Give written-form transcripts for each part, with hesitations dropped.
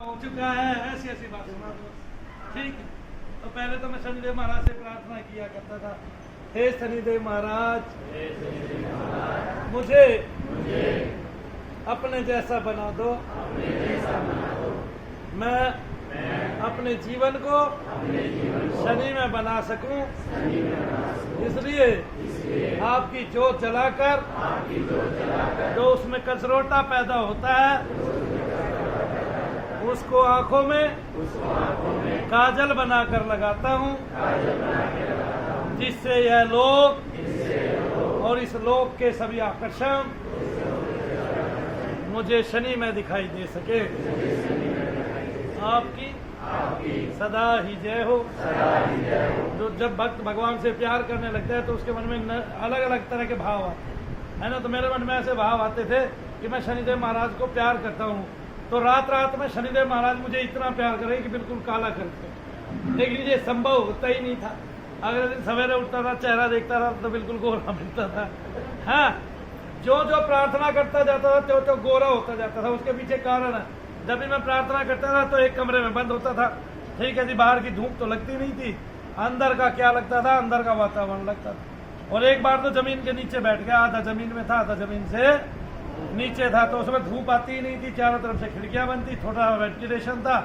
हो चुका है, ऐसी ऐसी बात सुना दो। ठीक है, तो पहले तो मैं शनिदेव महाराज से प्रार्थना किया करता था, हे शनिदेव महाराज मुझे अपने जैसा बना दो, मैं अपने जीवन को शनि में बना सकूं, इसलिए आपकी जोत जलाकर जो उसमें कसरोटा पैदा होता है उसको आंखों में काजल बनाकर लगाता हूँ, जिससे यह लोक और इस लोक के सभी आकर्षण मुझे शनि में दिखाई दे सके। आपकी सदा ही जय हो। जो जब भक्त भगवान से प्यार करने लगते हैं तो उसके मन में अलग अलग तरह के भाव आते हैं ना। तो मेरे मन में ऐसे भाव आते थे कि मैं शनिदेव महाराज को प्यार करता हूँ, तो रात रात में शनिदेव महाराज मुझे इतना प्यार करें कि बिल्कुल काला करते, लेकिन ये संभव होता ही नहीं था। अगले दिन सवेरे उठता था, चेहरा देखता था तो बिल्कुल गोरा मिलता था। हाँ, जो जो प्रार्थना करता जाता था तो गोरा होता जाता था। उसके पीछे कारण है, जब भी मैं प्रार्थना करता था तो एक कमरे में बंद होता था। ठीक है जी, बाहर की धूप तो लगती नहीं थी, अंदर का क्या लगता था, अंदर का वातावरण लगता था। और एक बार तो जमीन के नीचे बैठ गया, आधा जमीन में था आधा जमीन से नीचे था, तो उसमें धूप आती ही नहीं थी, चारों तरफ से खिड़कियां बनती, थोड़ा वेंटिलेशन था,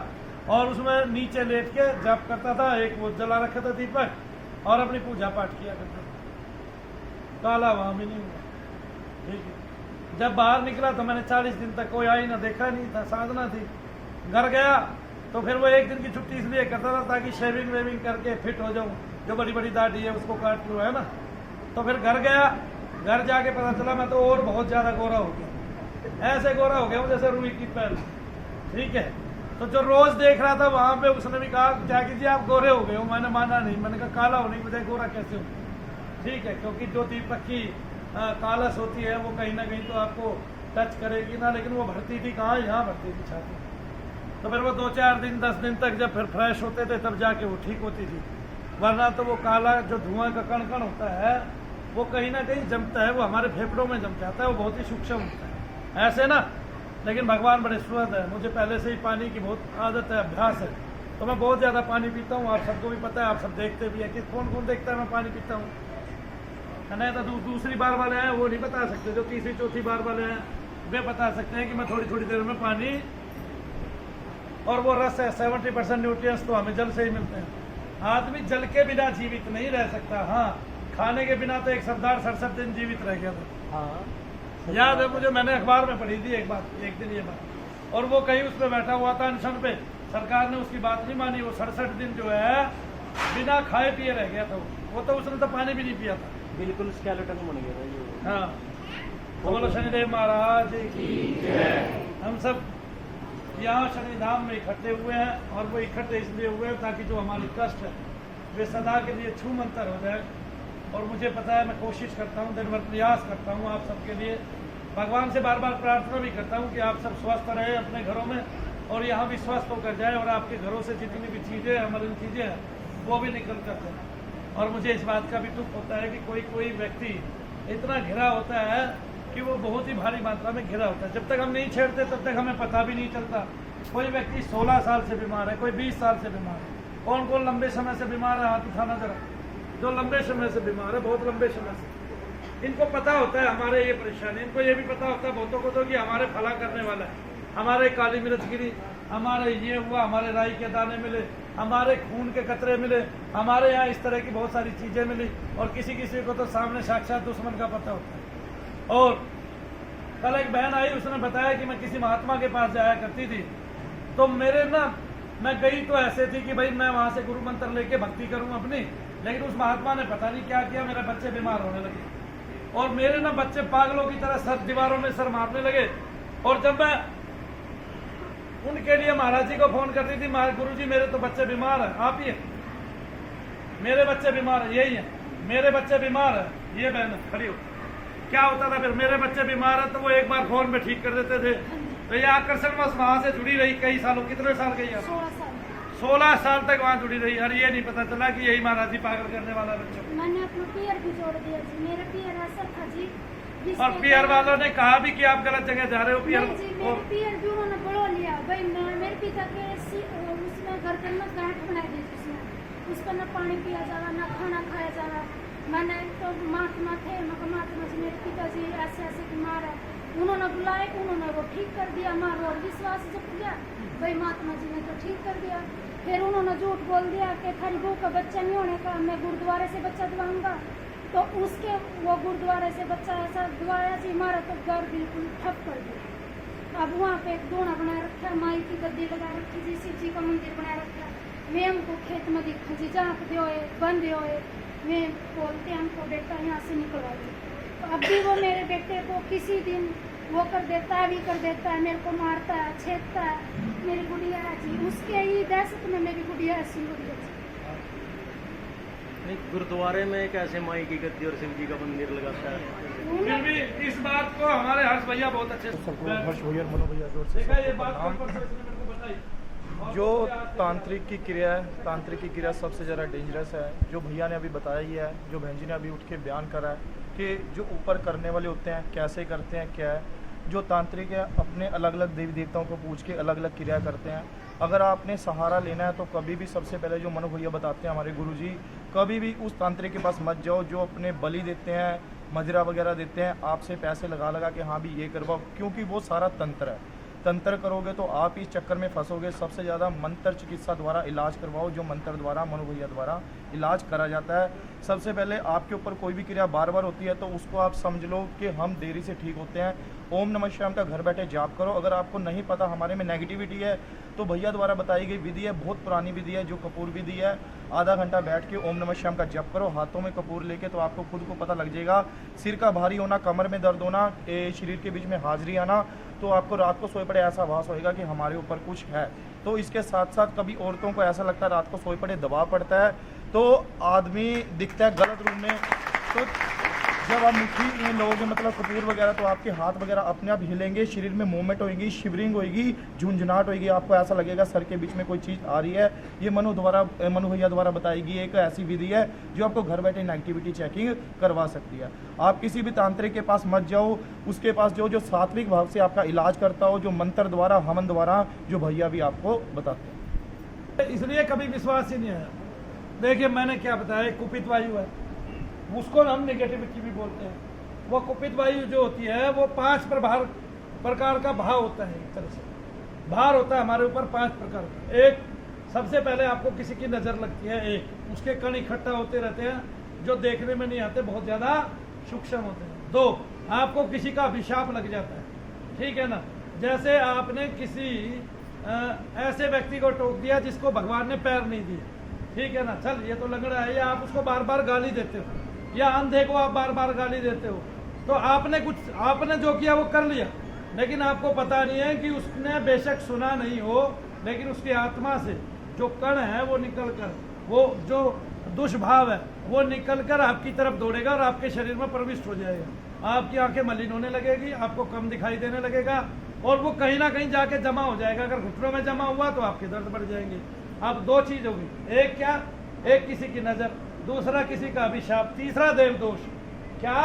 और उसमें नीचे लेट के जप करता था। एक वो जला रखा था दीपक और अपनी पूजा पाठ किया करता था। काला वहां भी नहीं हुआ। ठीक है, जब बाहर निकला तो मैंने 40 दिन तक कोई आई ना देखा नहीं था, साधना थी। घर गया तो फिर वो एक दिन की छुट्टी इसलिए करता था ताकि शेविंग वेविंग करके फिट हो जाऊं, जो बड़ी बड़ी दाढ़ी है उसको काट लूं, है ना। तो फिर घर गया, घर जाके पता चला मैं तो और बहुत ज्यादा गोरा हो गया, ऐसे गोरा हो गया हूँ जैसे रुई की पैर। ठीक है, तो जो रोज देख रहा था वहां पे उसने भी कहा जाके जी आप गोरे हो गए हो। मैंने माना नहीं, मैंने कहा काला होने की बजाय गोरा कैसे हो। ठीक है, क्योंकि जो दीपक की कालस होती है वो कहीं ना कहीं तो आपको टच करेगी ना, लेकिन वो भरती थी कहाँ, यहाँ भरती थी छाती। तो फिर वो 2-4 दिन 10 दिन तक जब फिर फ्रेश होते थे तब जाके वो ठीक होती थी, वरना तो वो काला जो धुआं का कण कण होता है वो कहीं ना कहीं जमता है, वो हमारे फेफड़ों में जम जाता है, वो बहुत ही सूक्ष्म होता है ऐसे ना। लेकिन भगवान बड़े सुहृद है, मुझे पहले से ही पानी की बहुत आदत है, अभ्यास है, तो मैं बहुत ज़्यादा पानी पीता हूँ। आप सबको भी पता है, आप सब देखते भी है कि कौन कौन देखता है मैं पानी पीता हूँ, है ना। तो दूसरी बार वाले हैं वो नहीं बता सकते, जो तीसरी चौथी बार वाले हैं वे बता सकते हैं कि मैं थोड़ी थोड़ी देर में पानी, और वो रस है 70% न्यूट्रिएंट्स तो हमें जल से ही मिलते हैं। आदमी जल के बिना जीवित नहीं रह सकता। हाँ, खाने के बिना तो एक सरदार 67 दिन जीवित रह गया था। हाँ, याद है मुझे, मैंने अखबार में पढ़ी थी एक दिन ये बात, और वो कहीं उस पर बैठा हुआ था अनशन पे, सरकार ने उसकी बात नहीं मानी, वो 67 दिन जो है बिना खाए पिए रह गया था वो तो उसने तो पानी भी नहीं पिया था, बिल्कुल स्केलेटन बन गया था। हाँ, बोलो शनिदेव महाराज की जय। हम सब यहाँ शनिधाम में इकट्ठे हुए हैं, और वो इकट्ठे इसलिए हुए हैं ताकि जो हमारी कष्ट है वे सदा के लिए छू मंतर हो जाए। और मुझे पता है, मैं कोशिश करता हूँ, दिन भर प्रयास करता हूँ आप सबके लिए, भगवान से बार बार प्रार्थना भी करता हूँ कि आप सब स्वस्थ रहें अपने घरों में, और यहाँ भी स्वस्थ होकर जाए, और आपके घरों से जितनी भी चीज़ें अमलिन चीज़ें हैं वो भी निकल कर जाए। और मुझे इस बात का भी दुख होता है कि कोई व्यक्ति इतना घिरा होता है कि वो बहुत ही भारी मात्रा में घिरा होता है। जब तक हम नहीं छेड़ते तब तक हमें पता भी नहीं चलता। कोई व्यक्ति 16 साल से बीमार है, कोई 20 साल से बीमार है। कौन कौन लंबे समय से बीमार है, हाथ उठाना जरा। जो लंबे समय से बीमार है, बहुत लंबे समय से, इनको पता होता है हमारे ये परेशानी, इनको ये भी पता होता है बहुतों को तो कि हमारे फला करने वाला है, हमारे काली मिर्च गिरी, हमारे ये हुआ, हमारे राई के दाने मिले, हमारे खून के कतरे मिले, हमारे यहाँ इस तरह की बहुत सारी चीजें मिली, और किसी किसी को तो सामने साक्षात दुश्मन का पता होता है। और कल एक बहन आई, उसने बताया कि मैं किसी महात्मा के पास जाया करती थी, तो मेरे ना, मैं गई तो ऐसे थी कि भाई मैं वहां से गुरु मंत्र लेके भक्ति करूं अपनी, लेकिन उस महात्मा ने पता नहीं क्या किया, मेरे बच्चे बीमार होने लगे, और मेरे ना बच्चे पागलों की तरह सर दीवारों में सर मारने लगे। और जब मैं उनके लिए महाराज जी को फोन करती थी, गुरु जी मेरे तो बच्चे बीमार है, आप ही मेरे बच्चे बीमार है, यही है मेरे बच्चे बीमार है, ये बहन खड़ी हो। क्या होता था फिर, मेरे बच्चे बीमार है तो वो एक बार फोन में ठीक कर देते थे। तो ये आकर्षण बस वहां से जुड़ी रही कई सालों, कितने साल गई, 16 साल तक वहाँ जुड़ी रही। और ये नहीं पता चला कि यही महाराज जी पागल करने वाला बच्चों। मैंने अपना पियर भी जोड़ दिया जी, मेरा पियर ऐसा था जी और पीआर वालों ने कहा भी कि आप गलत जगह जा रहे हो पीआर। नहीं जी, मेरे पीआर भी उन्होंने बढ़ो लिया भाई। मेरे पिता के उसमें घर पर ना गांठ बनाई दी उसमें, उस पर ना पानी पिया जावा ना खाना खाया जावा। मैंने तो महात्मा थे, महात्मा जी मेरे पिताजी ऐसे ऐसे बीमार है, उन्होंने बुलाए, उन्होंने वो ठीक कर दिया। हमारा और विश्वास जब गया भाई महात्मा जी ने तो ठीक कर दिया। फिर उन्होंने झूठ बोल दिया कि थारी बहू का बच्चा नहीं होने का, मैं गुरुद्वारे से बच्चा दिलाऊंगा। तो उसके वो गुरुद्वारे से बच्चा ऐसा दिवाया जी, हमारा तो घर बिल्कुल ठप कर दिया। अब वहाँ पे एक दोना बना रखा, माई की गद्दी लगा रखी जी, शिव जी का मंदिर बना रखा। मैं हमको खेत में दिखा जी, जहाँ पे होए बंद होए मैं बोलते हमको बेटा यहाँ से निकलवा दी। तो अब भी वो मेरे बेटे को किसी दिन वो कर देता है, भी कर देता है, मेरे को मारता है, छेदता है। मेरी गुड़िया है जी, उसके ही दहशत में मेरी गुड़िया ऐसी गुड़िया जी। नहीं, गुरुद्वारे में कैसे माई की गद्दी और शिव जी का मंदिर लगाता है? फिर भी इस बात को हमारे हर्ष भैया बहुत अच्छे से हर्ष भैया मनो भैया जोर से देखा, ये बात कौन परसों इसने मेरे को बताई। और जो तांत्रिक की क्रिया है, तांत्रिक की क्रिया सबसे ज़्यादा डेंजरस है। जो भैया ने अभी बताया ही है, जो बहन जी ने अभी उठ के बयान करा है कि जो ऊपर करने वाले होते हैं कैसे करते हैं, क्या है। जो तांत्रिक है अपने अलग अलग देवी देवताओं को पूछ के अलग अलग क्रिया करते हैं। अगर आपने सहारा लेना है तो कभी भी सबसे पहले जो मनो भैया बताते हैं हमारे गुरुजी, कभी भी उस तांत्रिक के पास मत जाओ जो अपने बलि देते हैं, मजरा वगैरह देते हैं, आपसे पैसे लगा लगा के हाँ भी ये करवाओ, क्योंकि वो सारा तंत्र है। तंत्र करोगे तो आप इस चक्कर में फंसोगे। सबसे ज़्यादा मंत्र चिकित्सा द्वारा इलाज करवाओ, जो मंत्र द्वारा मनो भैया द्वारा इलाज करा जाता है। सबसे पहले आपके ऊपर कोई भी क्रिया बार बार होती है तो उसको आप समझ लो कि हम देरी से ठीक होते हैं। ओम नमः शिवाय का घर बैठे जाप करो। अगर आपको नहीं पता हमारे में नेगेटिविटी है तो भैया द्वारा बताई गई विधि है, बहुत पुरानी विधि है, जो कपूर विधि है। आधा घंटा बैठ के ओम नमः शिवाय का जप करो, हाथों में कपूर लेके, तो आपको खुद को पता लग जाएगा। सिर का भारी होना, कमर में दर्द होना, शरीर के बीच में हाजिरी आना, तो आपको रात को सोए पड़े ऐसा आभास होएगा कि हमारे ऊपर कुछ है। तो इसके साथ साथ कभी औरतों को ऐसा लगता है रात को सोए पड़े दबाव पड़ता है, तो आदमी दिखता है गलत रूप में। तो जब आप मुट्ठी में लोगे मतलब कपूर वगैरह, तो आपके हाथ वगैरह अपने आप हिलेंगे, शरीर में मूवमेंट होगी, शिवरिंग होगी, झुंझुनाहट होगी, आपको ऐसा लगेगा सर के बीच में कोई चीज़ आ रही है। ये मनु भैया द्वारा बताई गई एक ऐसी विधि है जो आपको घर बैठे नेगेटिविटी चेकिंग करवा सकती है। आप किसी भी तांत्रिक के पास मत जाओ, उसके पास जो सात्विक भाव से आपका इलाज करता हो, जो मंत्र द्वारा, हवन द्वारा, जो भैया भी आपको बताते हैं। इसलिए कभी विश्वास ही नहीं आया। देखिए मैंने क्या बताया, कुपित वायु है, उसको हम नेगेटिविटी भी बोलते हैं। वो कुपित वायु जो होती है वो 5 प्रकार का भाव होता है। एक तरह से भार होता है हमारे ऊपर 5 प्रकार का। एक, सबसे पहले आपको किसी की नज़र लगती है, एक उसके कण इकट्ठा होते रहते हैं जो देखने में नहीं आते, बहुत ज़्यादा सूक्ष्म होते हैं। 2, आपको किसी का अभिशाप लग जाता है, ठीक है ना। जैसे आपने किसी ऐसे व्यक्ति को टोक दिया जिसको भगवान ने पैर नहीं दिए, ठीक है ना, चल ये तो लंगड़ा है, या आप उसको बार बार गाली देते हो, या अंधे को आप बार बार गाली देते हो, तो आपने जो किया वो कर लिया, लेकिन आपको पता नहीं है कि उसने बेशक सुना नहीं हो, लेकिन उसकी आत्मा से जो कण है वो निकल कर, वो जो दुष्भाव है वो निकल कर आपकी तरफ दौड़ेगा और आपके शरीर में प्रविष्ट हो जाएगा। आपकी आंखें मलिन होने लगेगी, आपको कम दिखाई देने लगेगा, और वो कहीं ना कहीं जाके जमा हो जाएगा। अगर घुटनों में जमा हुआ तो आपके दर्द बढ़ जाएंगे। अब 2 चीज होगी, एक क्या, एक किसी की नजर, दूसरा किसी का अभिशाप, तीसरा देवदोष। क्या?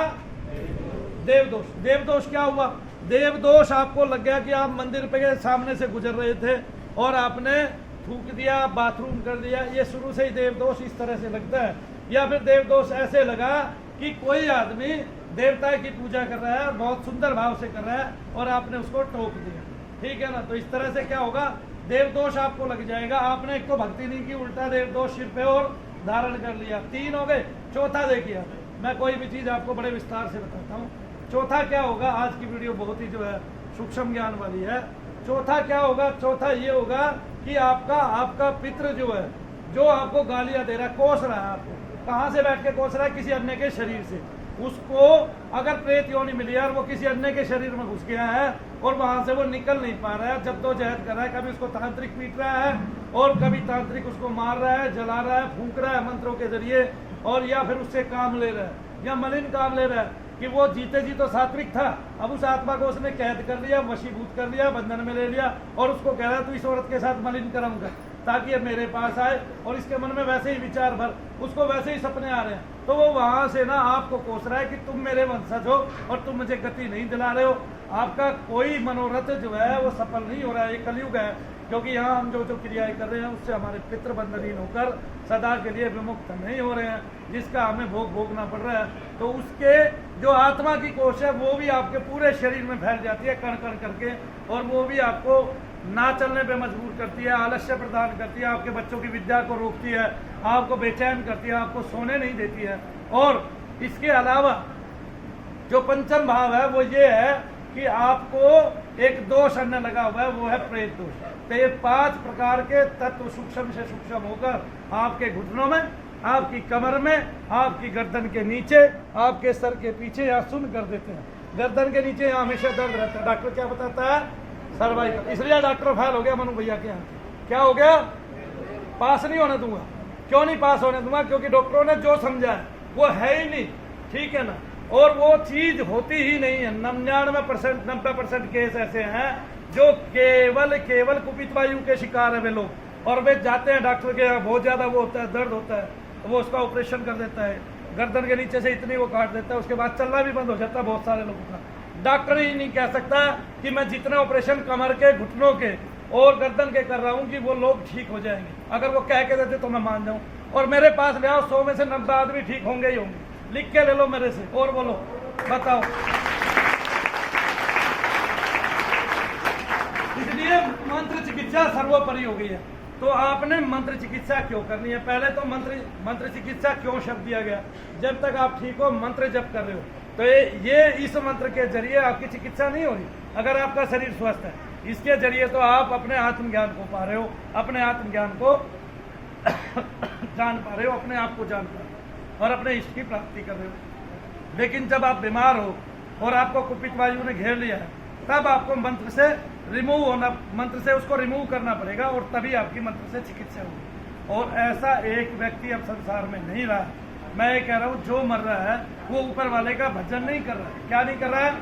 देवदोष। देवदोष क्या हुआ? देवदोष आपको लग गया कि आप मंदिर पे सामने से गुजर रहे थे और आपने थूक दिया, बाथरूम कर दिया, ये शुरू से ही देवदोष इस तरह से लगता है। या फिर देवदोष ऐसे लगा कि कोई आदमी देवता की पूजा कर रहा है और बहुत सुंदर भाव से कर रहा है और आपने उसको टोक दिया, ठीक है ना। तो इस तरह से क्या होगा, देवदोष आपको लग जाएगा। आपने एक तो भक्ति नहीं की, उल्टा देवदोष सिर पे और धारण कर लिया। 3 हो गए। चौथा देखिए, मैं कोई भी चीज़ आपको बड़े विस्तार से बताता हूँ। चौथा क्या होगा, आज की वीडियो बहुत ही जो है सूक्ष्म ज्ञान वाली है। चौथा क्या होगा, चौथा ये होगा कि आपका पितृ जो है, जो आपको गालियाँ दे रहा है, कोस रहा है आपको, कहाँ से बैठ के कोस रहा है, किसी अन्य के शरीर से। उसको अगर प्रेत योनि मिली है और वो किसी अन्य के शरीर में घुस गया है और वहां से वो निकल नहीं पा रहा है, जद्दोजहद कर रहा है, कभी उसको तांत्रिक पीट रहा है और कभी तांत्रिक उसको मार रहा है, जला रहा है, फूंक रहा है मंत्रों के जरिए, और या फिर उससे काम ले रहा है या मलिन काम ले रहा है, कि वो जीते जी तो सात्विक था, अब उस आत्मा को उसने कैद कर लिया, वशीभूत कर लिया, बंधन में ले लिया और उसको कह रहा है तू इस औरत के साथ मलिन कर्म कर ताकि ये मेरे पास आए, और इसके मन में वैसे ही विचार भर, उसको वैसे ही सपने आ रहे हैं, तो वो वहां से ना आपको कोस रहा है कि तुम मेरे वंशज हो और तुम मुझे गति नहीं दिला रहे हो, आपका कोई मनोरथ जो है वो सफल नहीं हो रहा है। ये कलयुग है, क्योंकि यहाँ हम जो जो क्रियाएं कर रहे हैं उससे हमारे पितृ बंधनहीन होकर सदा के लिए विमुक्त नहीं हो रहे हैं, जिसका हमें भोग भोगना पड़ रहा है। तो उसके जो आत्मा की कोश है वो भी आपके पूरे शरीर में फैल जाती है कण कण करके, और वो भी आपको ना चलने पे मजबूर करती है, आलस्य प्रदान करती है, आपके बच्चों की विद्या को रोकती है, आपको बेचैन करती है, आपको सोने नहीं देती है। और इसके अलावा जो पंचम भाव है वो ये है कि आपको एक दोष अन्य लगा हुआ है, वो है प्रेत दोष। तो ये 5 प्रकार के तत्व सूक्ष्म से सूक्ष्म होकर आपके घुटनों में, आपकी कमर में, आपकी गर्दन के नीचे, आपके सर के पीछे यहाँ सुन्न कर देते हैं। गर्दन के नीचे यहाँ हमेशा दर्द रहता है। डॉक्टर क्या बताता है? सर्वाइकल। इसलिए डॉक्टर फेल हो गया मनु भैया के यहाँ। क्या हो गया? पास नहीं होने दूंगा। क्यों नहीं पास होने दूंगा? क्योंकि डॉक्टरों ने जो समझा है वो है ही नहीं, ठीक है ना, और वो चीज होती ही नहीं है। 99% 90% केस ऐसे हैं जो केवल कुपित वायु के शिकार है वे लोग, और वे जाते हैं डॉक्टर के यहाँ, बहुत ज्यादा वो होता है, दर्द होता है, तो वो उसका ऑपरेशन कर देता है, गर्दन के नीचे से इतनी वो काट देता है, उसके बाद चलना भी बंद हो जाता है बहुत सारे लोगों का। डॉक्टर ही नहीं कह सकता कि मैं जितने ऑपरेशन कमर के, घुटनों के और गर्दन के कर रहा हूँ कि वो लोग ठीक हो जाएंगे। अगर वो कह के देते तो मैं मान जाऊँ, और मेरे पास ले आओ, 100 में से 90 आदमी ठीक होंगे ही होंगे। लिख के ले लो मेरे से और बोलो, बताओ। इसलिए मंत्र चिकित्सा सर्वोपरि हो गई है। तो आपने मंत्र चिकित्सा क्यों करनी है? पहले तो मंत्र चिकित्सा क्यों शब्द दिया गया? जब तक आप ठीक हो, मंत्र जप कर रहे हो, तो ये इस मंत्र के जरिए आपकी चिकित्सा नहीं हो रही। अगर आपका शरीर स्वस्थ है, इसके जरिए तो आप अपने आत्मज्ञान को पा रहे हो, अपने आत्मज्ञान को जान पा रहे हो, अपने आप को जान पा रहे हो और अपने इष्ट की प्राप्ति कर रहे हो। लेकिन जब आप बीमार हो और आपको कुपित वायु ने घेर लिया है, तब आपको मंत्र से रिमूव होना, मंत्र से उसको रिमूव करना पड़ेगा, और तभी आपकी मंत्र से चिकित्सा होगी। और ऐसा एक व्यक्ति अब संसार में नहीं रहा। मैं ये कह रहा हूँ, जो मर रहा है वो ऊपर वाले का भजन नहीं कर रहा है। क्या नहीं कर रहा है?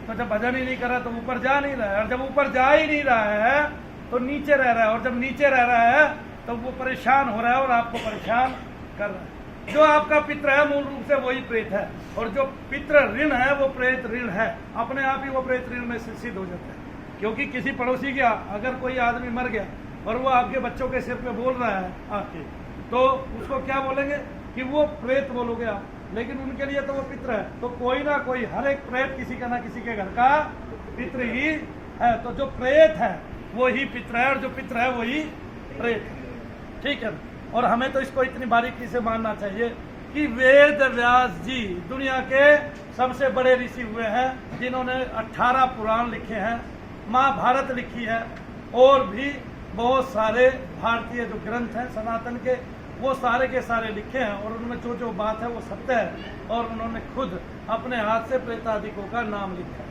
तो जब भजन ही नहीं कर रहा तो ऊपर जा नहीं रहा है, और जब ऊपर जा ही नहीं रहा है तो नीचे रह रहा है, और जब नीचे रह रहा है तो वो परेशान हो रहा है और आपको परेशान कर रहा है। जो आपका पितृ है मूल रूप से वही प्रेत है, और जो पितृ ऋण है वो प्रेत ऋण है। अपने आप ही वो प्रेत ऋण में सिद्ध हो जाता है। क्योंकि किसी पड़ोसी का अगर कोई आदमी मर गया और वो आपके बच्चों के सिर पे बोल रहा है आपके, तो उसको क्या बोलेंगे कि वो प्रेत बोलोगे आप, लेकिन उनके लिए तो वो पितृ है। तो कोई ना कोई, हर एक प्रेत किसी का ना किसी के घर का पितृ ही है। तो जो प्रेत है वो ही पितृ है, और जो पितृ है वही प्रेत है, ठीक है। और हमें तो इसको इतनी बारीकी से मानना चाहिए कि वेद व्यास जी दुनिया के सबसे बड़े ऋषि हुए हैं, जिन्होंने 18 पुराण लिखे हैं, महाभारत लिखी है, और भी बहुत सारे भारतीय जो ग्रंथ हैं सनातन के, वो सारे के सारे लिखे हैं, और उनमें जो जो बात है वो सत्य है, और उन्होंने खुद अपने हाथ से प्रेतादिकों का नाम लिखा है।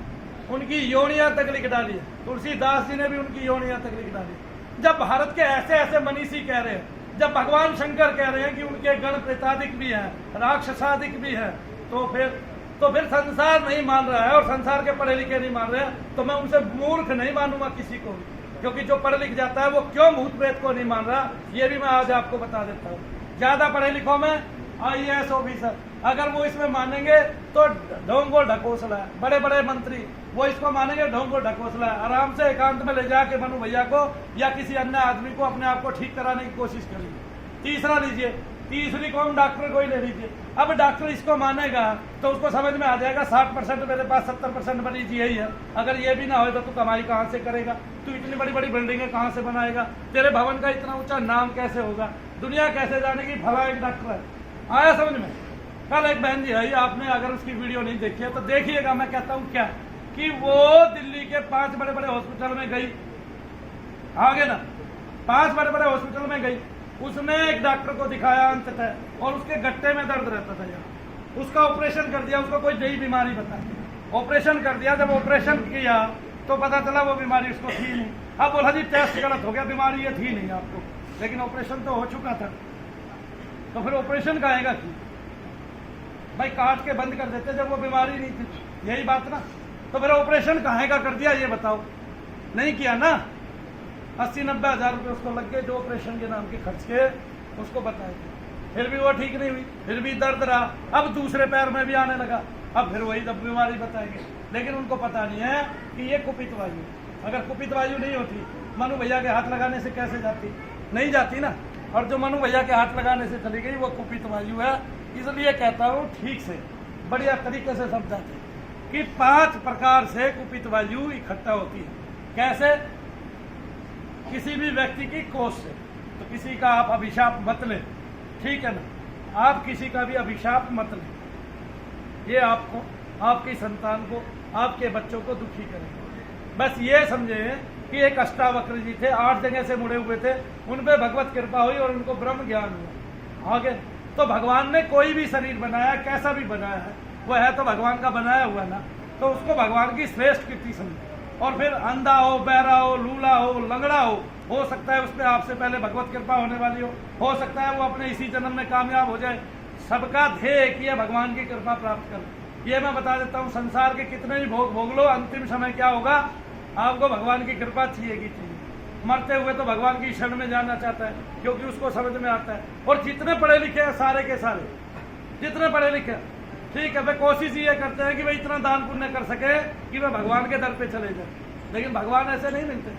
उनकी योनियां तक लिख डाली है। तुलसीदास जी ने भी उनकी योनियां तक लिख डाली। जब भारत के ऐसे ऐसे मनीषी कह रहे हैं, जब भगवान शंकर कह रहे हैं कि उनके गण प्रेतादिक भी हैं, राक्षसादिक भी हैं, तो फिर संसार नहीं मान रहा है, और संसार के पढ़े लिखे नहीं मान रहे हैं, तो मैं उनसे मूर्ख नहीं मानूंगा किसी को। क्योंकि जो पढ़ लिख जाता है वो क्यों भूत प्रेत को नहीं मान रहा, ये भी मैं आज आपको बता देता हूँ। ज्यादा पढ़े लिखों में IAS ऑफिसर, अगर वो इसमें मानेंगे तो ढोंगो ढकोसला है। बड़े बड़े मंत्री वो इसको मानेंगे, ढोंगो ढकोसला है। आराम से एकांत में ले जाके मनु भैया को या किसी अन्य आदमी को अपने आप को ठीक कराने की कोशिश करेंगे। तीसरा लीजिए, तीसरी कौन? डॉक्टर को ही ले लीजिए। अब डॉक्टर इसको मानेगा तो उसको समझ में आ जाएगा 60% मेरे पास 70% मरीज यही है। अगर ये भी ना हो तो तू कमाई कहाँ से करेगा? तू इतनी बड़ी बड़ी बिल्डिंगें कहाँ से बनाएगा? तेरे भवन का इतना ऊंचा नाम कैसे होगा? दुनिया कैसे जानेगी भला एक डॉक्टर है? आया समझ में? कल एक बहन जी आई, आपने अगर उसकी वीडियो नहीं देखी है तो देखिएगा। मैं कहता हूँ क्या कि वो दिल्ली के 5 बड़े बड़े हॉस्पिटल में गई, आगे ना 5 बड़े बड़े हॉस्पिटल में गई, उसने एक डॉक्टर को दिखाया अंततः, और उसके गट्टे में दर्द रहता था यहाँ। उसका ऑपरेशन कर दिया, उसको कोई नई बीमारी बताई, ऑपरेशन कर दिया। जब ऑपरेशन किया तो पता चला वो बीमारी उसको थी नहीं। अब बोला जी टेस्ट गलत हो गया, बीमारी ये थी नहीं आपको, लेकिन ऑपरेशन तो हो चुका था, तो फिर ऑपरेशन कहेगा कि भाई काट के बंद कर देते जब वो बीमारी नहीं थी, यही बात ना। तो फिर ऑपरेशन कहाँ का कर दिया ये बताओ, नहीं किया ना। 80-90 हज़ार रुपये उसको लग गए जो ऑपरेशन के नाम के खर्च के उसको बताए, फिर भी वो ठीक नहीं हुई, फिर भी दर्द रहा, अब दूसरे पैर में भी आने लगा, अब फिर वही तब बीमारी बताएंगे। लेकिन उनको पता नहीं है कि ये कुपित वायु, अगर कुपित वायु नहीं होती मनु भैया के हाथ लगाने से कैसे जाती, नहीं जाती ना। और जो मनु भैया के हाथ लगाने से चली गई वो कुपित वायु है। इसलिए कहता हूँ ठीक से बढ़िया तरीके से समझाते कि 5 प्रकार से कुपित वायु इकट्ठा होती है। कैसे? किसी भी व्यक्ति की कोष से। तो किसी का आप अभिशाप मत लें, ठीक है ना, आप किसी का भी अभिशाप मत लें, ये आपको, आपकी संतान को, आपके बच्चों को दुखी करेंगे। बस ये समझे कि एक अष्टावक्र जी थे, 8 जगह से मुड़े हुए थे, उन पे भगवत कृपा हुई और उनको ब्रह्म ज्ञान हुआ। आगे तो भगवान ने कोई भी शरीर बनाया, कैसा भी बनाया है, वो है तो भगवान का बनाया हुआ ना, तो उसको भगवान की श्रेष्ठ कृति समझे। और फिर अंधा हो, बहरा हो, लूला हो, लंगड़ा हो सकता है उस पर आपसे पहले भगवत कृपा होने वाली हो सकता है वो अपने इसी जन्म में कामयाब हो जाए। सबका ध्येय एक ही है, भगवान की कृपा प्राप्त कर। ये मैं बता देता हूँ, संसार के कितने भी भोग भोग लो, अंतिम समय क्या होगा, आपको भगवान की कृपा चाहिए। मरते हुए तो भगवान की शरण में जाना चाहता है, क्योंकि उसको समझ में आता है। और जितने पढ़े लिखे हैं सारे के सारे, जितने पढ़े लिखे, ठीक है, वे कोशिश ये करते हैं कि भाई इतना दान पुण्य कर सके कि वे भगवान के दर पे चले जाए। लेकिन भगवान ऐसे नहीं मिलते,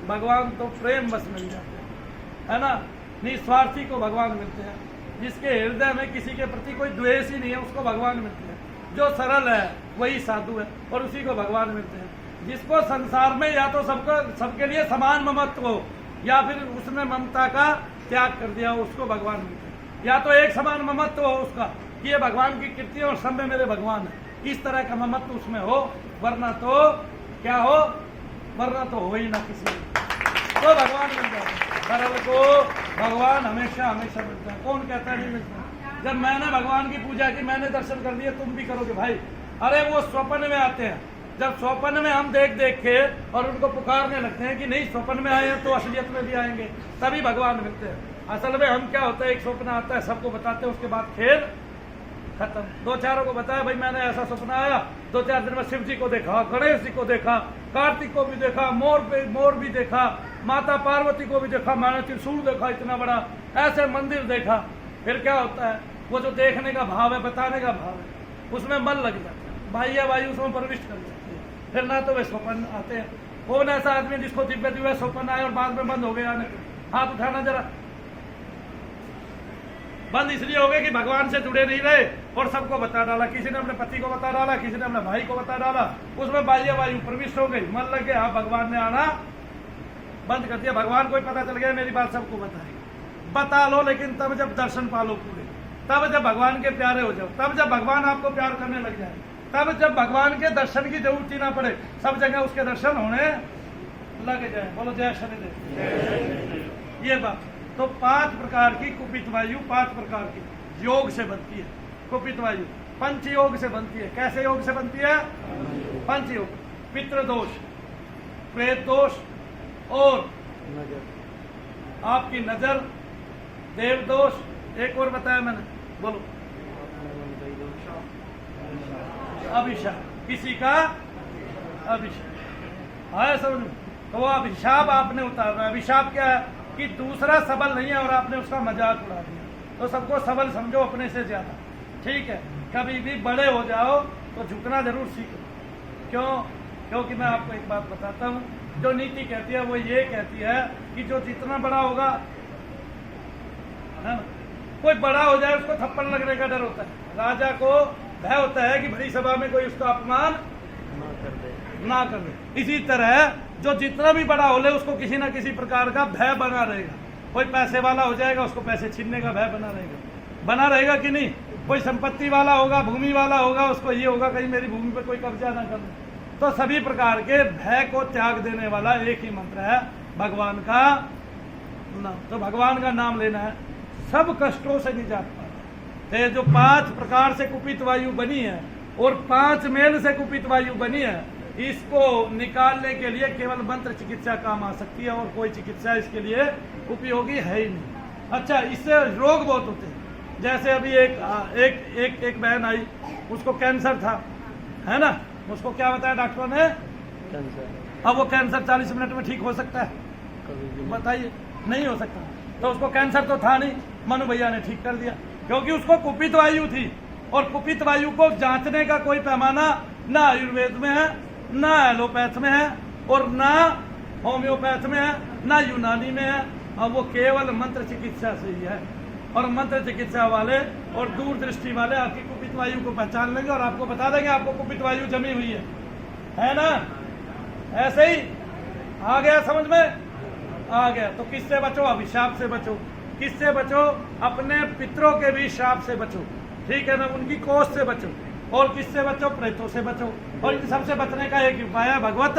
भगवान तो प्रेम बस मिल जाते हैं, है ना। निस्वार्थी को भगवान मिलते हैं, जिसके हृदय में किसी के प्रति कोई द्वेष ही नहीं है उसको भगवान मिलते हैं। जो सरल है वही साधु है और उसी को भगवान मिलते हैं। जिसको संसार में या तो सबके लिए समान ममत्व हो, या फिर उसने ममता का त्याग कर दिया हो, उसको भगवान मिलते हैं। या तो एक समान ममत्व हो उसका कि ये भगवान की कृति और सब में मेरे भगवान है, इस तरह का ममत्व उसमें हो, वरना तो क्या हो, वरना तो हो ही ना किसी तो भगवान मिल जाता है। सरल को भगवान हमेशा हमेशा मिलता है। कौन कहता है नहीं मिलता? जब मैंने भगवान की पूजा की, मैंने दर्शन कर दिए, तुम भी करोगे भाई। अरे वो स्वप्न में आते हैं, जब स्वप्न में हम देख देख के और उनको पुकारने लगते हैं कि नहीं स्वप्न में आए हैं तो असलियत में भी आएंगे, तभी भगवान मिलते हैं। असल में हम क्या होता है, एक स्वप्न आता है, सबको बताते हैं, उसके बाद खेल खत्म। 2-4 को बताया भाई मैंने ऐसा सपना आया, 2-4 दिन में शिव जी को देखा, गणेश जी को देखा, कार्तिक को भी देखा, मोर भी देखा, माता पार्वती को भी देखा, मैंने त्रिशूल देखा इतना बड़ा, ऐसे मंदिर देखा। फिर क्या होता है, वो जो देखने का भाव है, बताने का भाव है, उसमें मन लग जाता है, बाह्य वायु उसमें प्रविष्ट कर जाती है। फिर ना तो वे स्वप्न आते हैं। कौन ऐसा आदमी जिसको दिव्य स्वप्न आए और बाद में बंद हो गया? हाथ उठाना जरा। बंद इसलिए हो गए कि भगवान से जुड़े नहीं रहे और सबको बता डाला। किसी ने अपने पति को बता डाला, किसी ने अपने भाई को बता डाला, उसमें बाह्य वायु प्रविष्ट हो गई, मन लग गया, भगवान ने आना बंद कर दिया। भगवान को ही पता चल गया मेरी बात सबको बताएगी, बता लो, लेकिन तब जब दर्शन पालो पूरे, तब जब भगवान के प्यारे हो जाओ, तब जब भगवान आपको प्यार करने लग जाए, तब जब भगवान के दर्शन की जरूरत ही ना पड़े, सब जगह उसके दर्शन होने लग जाए। बोलो जय शनिदेव। ये बात तो 5 प्रकार की कुपित वायु, 5 प्रकार की योग से बनती है कुपित वायु। 5 योग से बनती है। कैसे योग से बनती है? 5 योग। पितृदोष, प्रेत दोष, और आपकी नजर, देव दोष, एक और बताया मैंने, बोलो, अभिशाप, किसी का अभिशाप है, समझ। तो वो अभिशाप आपने उतारना है। अभिशाप क्या है कि दूसरा सबल नहीं है और आपने उसका मजाक उड़ा दिया, तो सबको सबल समझो अपने से ज्यादा, ठीक है। कभी भी बड़े हो जाओ तो झुकना जरूर सीखो। क्यों? क्योंकि मैं आपको एक बात बताता हूँ, जो नीति कहती है वो ये कहती है कि जो जितना बड़ा होगा, है ना, कोई बड़ा हो जाए उसको थप्पड़ लगने का डर होता है। राजा को भय होता है कि बड़ी सभा में कोई उसका अपमान ना कर दे। इसी तरह जो जितना भी बड़ा हो ले उसको किसी ना किसी प्रकार का भय बना रहेगा। कोई पैसे वाला हो जाएगा, उसको पैसे छीनने का भय बना रहेगा कि नहीं? कोई संपत्ति वाला होगा, भूमि वाला होगा, उसको ये होगा कहीं मेरी भूमि पे कोई कब्जा ना कर ले। तो सभी प्रकार के भय को त्याग देने वाला एक ही मंत्र है, भगवान का नाम। तो भगवान का नाम लेना है, सब कष्टों से निजात पाना। जो 5 प्रकार से कुपित वायु बनी है और 5 मेल से कुपित वायु बनी है, इसको निकालने के लिए केवल मंत्र चिकित्सा काम आ सकती है और कोई चिकित्सा इसके लिए उपयोगी है ही नहीं। अच्छा, इससे रोग बहुत होते हैं। जैसे अभी एक बहन आई, उसको कैंसर था, है ना, उसको क्या बताया डॉक्टरों ने? कैंसर। अब वो कैंसर 40 मिनट में ठीक हो सकता है? कभी भी नहीं। बताइए, नहीं हो सकता। तो उसको कैंसर तो था नहीं, मनु भैया ने ठीक कर दिया, क्योंकि उसको कुपित वायु थी। और कुपित वायु को जांचने का कोई पैमाना ना आयुर्वेद में है, ना एलोपैथ में है, और ना होम्योपैथ में है, ना यूनानी में है। अब वो केवल मंत्र चिकित्सा से ही है। और मंत्र चिकित्सा वाले और दूरदृष्टि वाले आपकी कुपित वायु को पहचान लेंगे और आपको बता देंगे आपको कुपित वायु जमी हुई है ना? ऐसे ही आ गया समझ में? आ गया। तो किससे बचो? अभिशाप से बचो। किससे बचो? अपने पितरों के भी शाप से बचो, ठीक है ना, उनकी कोष से बचो। और किससे बचो? प्रेतों से बचो। और इन सबसे बचने का एक उपाय है भगवत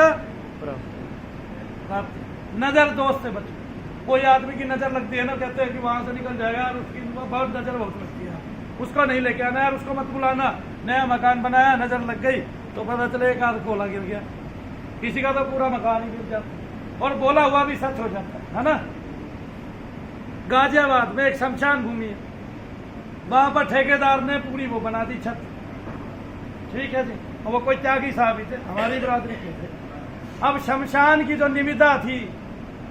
प्राप्ति। नजर दोष से बचो। कोई आदमी की नजर लगती है ना, कहते हैं कि वहां से निकल जाएगा और उसकी बहुत नजर बहुत लगती है, उसको नहीं लेके आना यार, उसको मत बुलाना। नया मकान बनाया, नजर लग गई तो पता चले एक आध कोला गिर गया, किसी का तो पूरा मकान ही गिर जाता और बोला हुआ भी सच हो जाता है ना। गाजियाबाद में एक शमशान भूमि है, वहां पर ठेकेदार ने पूरी वो बना दी छत, ठीक है जी, और वो कोई त्यागी साहब ही थे, हमारी बरादरी के थे। अब शमशान की जो निविदा थी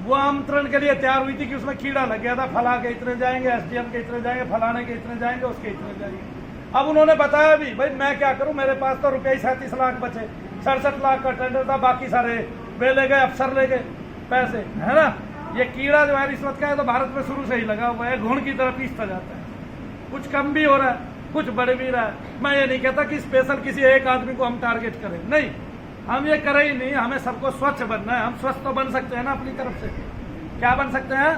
वो आमंत्रण के लिए तैयार हुई थी कि उसमें कीड़ा लग गया था, फला के इतने जाएंगे, एसडीएम के इतने जाएंगे, फलाने के इतने जाएंगे, उसके इतने जाएंगे। अब उन्होंने बताया भी भाई मैं क्या करूं, मेरे पास तो रुपये 37 लाख बचे, 67 लाख का टेंडर था, बाकी सारे वे ले गए, अफसर ले गए पैसे, है ना। ये कीड़ा जो है रिश्वत का है तो भारत में शुरू से ही लगा हुआ है, घुन की तरह पीसता जाता है, कुछ कम भी हो रहा है, कुछ बढ़ भी रहा है। मैं ये नहीं कहता कि स्पेशल किसी एक आदमी को हम टारगेट करें, नहीं, हम ये करें ही नहीं, हमें सबको स्वच्छ बनना है। हम स्वस्थ तो बन सकते हैं ना अपनी तरफ से, क्या बन सकते हैं?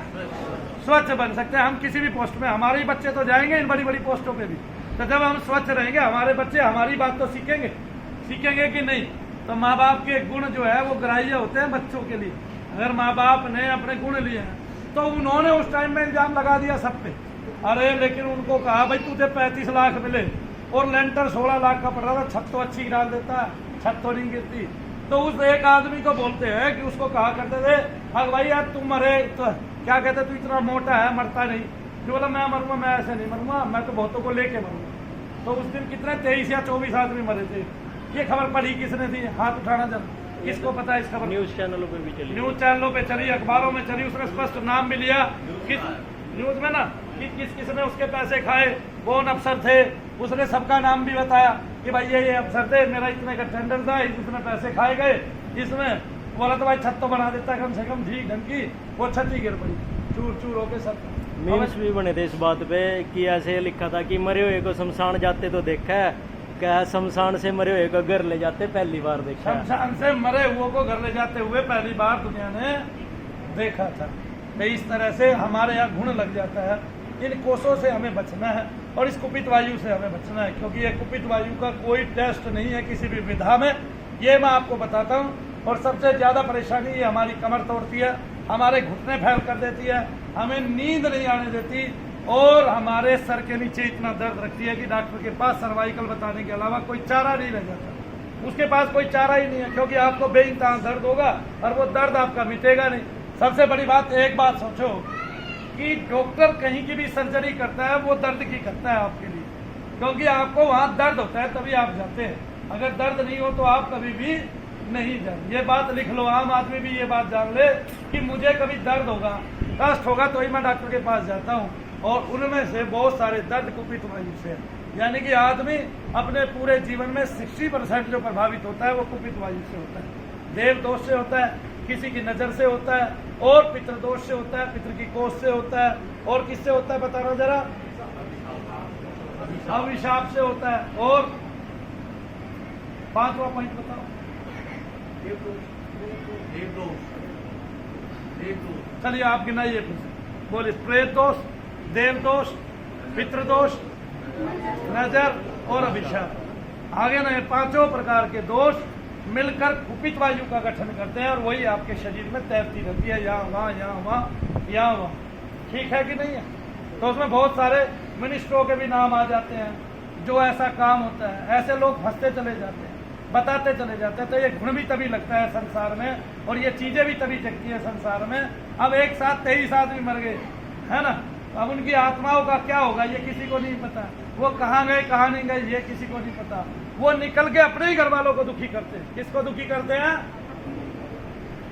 स्वच्छ बन सकते हैं हम किसी भी पोस्ट में। हमारे ही बच्चे तो जाएंगे इन बड़ी बड़ी पोस्टों पे भी, तो जब हम स्वच्छ रहेंगे हमारे बच्चे हमारी बात तो सीखेंगे कि नहीं। तो माँ बाप के गुण जो है वो ग्राह्य होते हैं बच्चों के लिए। अगर माँ बाप ने अपने गुण लिए हैं तो उन्होंने उस टाइम में इल्जाम लगा दिया सब पे, अरे लेकिन उनको कहा भाई तुझे 35 लाख मिले और लेंटर 16 लाख का पड़ रहा था, छत तो अच्छी डाल देता, छत तो नहीं गिरती। तो उस एक आदमी को बोलते हैं कि उसको कहा करते थे अगर भाई यार तुम मरे तो क्या कहते, तू इतना मोटा है मरता नहीं। जो बोला मैं मरूंगा, मैं ऐसे नहीं मरूंगा, मैं तो बहुतों को लेके मरूंगा। तो उस दिन कितने 23 या 24 आदमी मरे थे। ये खबर पढ़ी किसने थी? हाथ उठाना जब, किसको पता है इस खबर? न्यूज चैनलों पे भी चली, न्यूज चैनलों पे चली, अखबारों में चली, उसने स्पष्ट नाम भी लिया किस न्यूज में ना कि किसने उसके पैसे खाए, कौन अफसर थे, उसने सबका नाम भी बताया कि भाई ये अफसर थे, मेरा इतने का टेंडर था, इसमें पैसे खाए गए, इसमें बोला तो भाई छत तो बना देता कम से कम ठीक ढंग की, वो छत ही गिर पड़ी चूर चूर होके सब। मीम्स भी बने थे इस बात पे कि ऐसे लिखा था कि मरे हुए को शमशान जाते तो देखा है, क्या शमशान से मरे हुए को घर ले जाते पहली बार देखा। शमशान से मरे हुए को घर ले जाते हुए पहली बार दुनिया ने देखा था। तो इस तरह से हमारे यहाँ गुण लग जाता है। इन कोषों से हमें बचना है और इस कुपित वायु से हमें बचना है, क्योंकि ये कुपित वायु का कोई टेस्ट नहीं है किसी भी विधा में, ये मैं आपको बताता हूँ। और सबसे ज़्यादा परेशानी ये हमारी कमर तोड़ती है, हमारे घुटने फैल कर देती है, हमें नींद नहीं आने देती और हमारे सर के नीचे इतना दर्द रखती है कि डॉक्टर के पास सर्वाइकल बताने के अलावा कोई चारा नहीं रह जाता। उसके पास कोई चारा ही नहीं है, क्योंकि आपको बेइंतहा दर्द होगा और वो दर्द आपका मिटेगा नहीं। सबसे बड़ी बात, एक बात सोचो कि डॉक्टर कहीं की भी सर्जरी करता है वो दर्द की करता है आपके लिए, क्योंकि आपको वहाँ दर्द होता है तभी आप जाते हैं। अगर दर्द नहीं हो तो आप कभी भी नहीं जाए। ये बात लिख लो, आम आदमी भी ये बात जान ले कि मुझे कभी दर्द होगा, कष्ट होगा तो ही मैं डॉक्टर के पास जाता हूँ। और उनमें से बहुत सारे दर्द कुपित वायु से, यानी कि आदमी अपने पूरे जीवन में 60% जो प्रभावित होता है वो कुपित वायु से होता है। देव दोष से होता है, किसी की नजर से होता है, और पितृदोष से होता है, पितृ की कोष से होता है, और किससे होता है बताना जरा? अभिशाप से होता है। और 5वां पॉइंट बताओ। चलिए आप गिनाइए फिर से, बोलिए। प्रेत दोष, देव दोष, पितृदोष, नजर और अभिशाप। आगे ना ये 5 प्रकार के दोष मिलकर कुपित वायु का गठन करते हैं और वही आपके शरीर में तैरती रहती है, यहाँ वहाँ, यहाँ वहाँ, यहाँ वहाँ। ठीक है कि नहीं है? तो उसमें बहुत सारे मिनिस्टरों के भी नाम आ जाते हैं जो ऐसा काम होता है। ऐसे लोग फंसते चले जाते हैं, बताते चले जाते हैं। तो ये गुण भी तभी लगता है संसार में और ये चीजें भी तभी जगती है संसार में। अब एक साथ 23 आदमी मर गए, है ना, अब उनकी आत्माओं का क्या होगा ये किसी को नहीं पता। वो कहाँ गए कहाँ नहीं गए ये किसी को नहीं पता। वो निकल के अपने ही घर वालों को दुखी करते हैं। किसको दुखी करते हैं?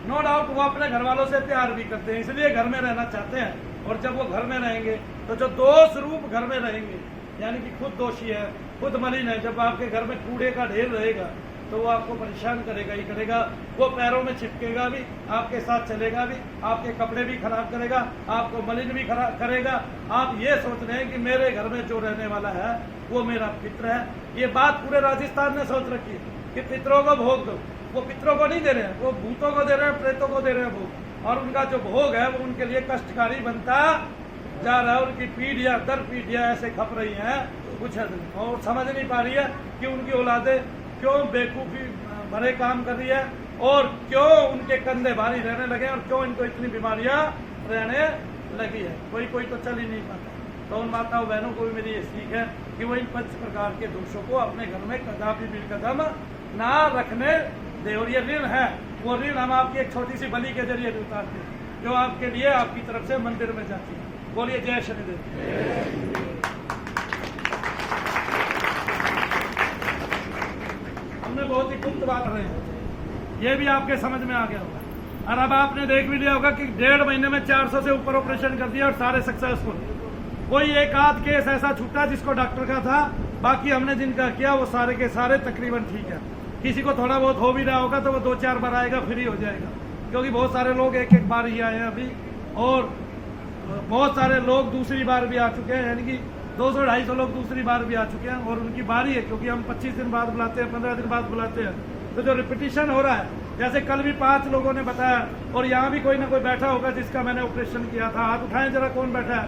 नो डाउट वो अपने घर वालों से प्यार भी करते हैं, इसलिए घर में रहना चाहते हैं। और जब वो घर में रहेंगे तो जो दोष रूप घर में रहेंगे, यानी कि खुद दोषी है, खुद मलिन है, जब आपके घर में कूड़े का ढेर रहेगा तो वो आपको परेशान करेगा ही करेगा। वो पैरों में चिपकेगा भी, आपके साथ चलेगा भी, आपके कपड़े भी खराब करेगा, आपको मलिन भी खराब करेगा। आप ये सोच रहे हैं कि मेरे घर में जो रहने वाला है वो मेरा पित्र है। ये बात पूरे राजस्थान ने सोच रखी है कि पितरों को भोग दो। वो पितरों को नहीं दे रहे हैं, वो भूतों को दे रहे हैं, प्रेतों को दे रहे हैं भोग। और उनका जो भोग है वो उनके लिए कष्टकारी बनता जा रहा है। उनकी पीढ़ियां दर पीढ़ियां ऐसे खप रही हैं कुछ और समझ नहीं पा रही है कि उनकी औलादें क्यों बेवकूफ़ी भरे काम कर रही है और क्यों उनके कंधे भारी रहने लगे और क्यों इनको इतनी बीमारियां रहने लगी है। कोई कोई तो चल ही नहीं पाता। तो उन माताओं बहनों को भी मेरी ये सीख है कि वो इन 5 प्रकार के दोषों को अपने घर में कदापि भी कदम ना रखने दे। और ये ऋण है, वो ऋण हम आपकी एक छोटी सी बलि के जरिए उतारते हैं जो आपके लिए आपकी तरफ से मंदिर में जाती है। बोलिए जय शनिदेव। हमने बहुत ही गुप्त बात रहे हैं, ये भी आपके समझ में आ गया होगा। और अब आपने देख भी लिया होगा कि 1.5 महीने में 400 से ऊपर ऑपरेशन कर दिया और सारे सक्सेसफुल। कोई एक आध केस ऐसा छूटा जिसको डॉक्टर का था, बाकी हमने जिनका किया वो सारे के सारे तकरीबन ठीक है। किसी को थोड़ा बहुत हो भी रहा होगा तो वो 2-4 बार आएगा फिर ही हो जाएगा, क्योंकि बहुत सारे लोग एक बार ही आए हैं अभी और बहुत सारे लोग दूसरी बार भी आ चुके हैं, यानी कि 200-250 लोग दूसरी बार भी आ चुके हैं और उनकी बारी है, क्योंकि हम 25 दिन बाद बुलाते हैं, 15 दिन बाद बुलाते हैं। तो जो रिपीटिशन हो रहा है, जैसे कल भी 5 लोगों ने बताया और यहाँ भी कोई ना कोई बैठा होगा जिसका मैंने ऑपरेशन किया था। हाथ उठाएं जरा, कौन बैठा है?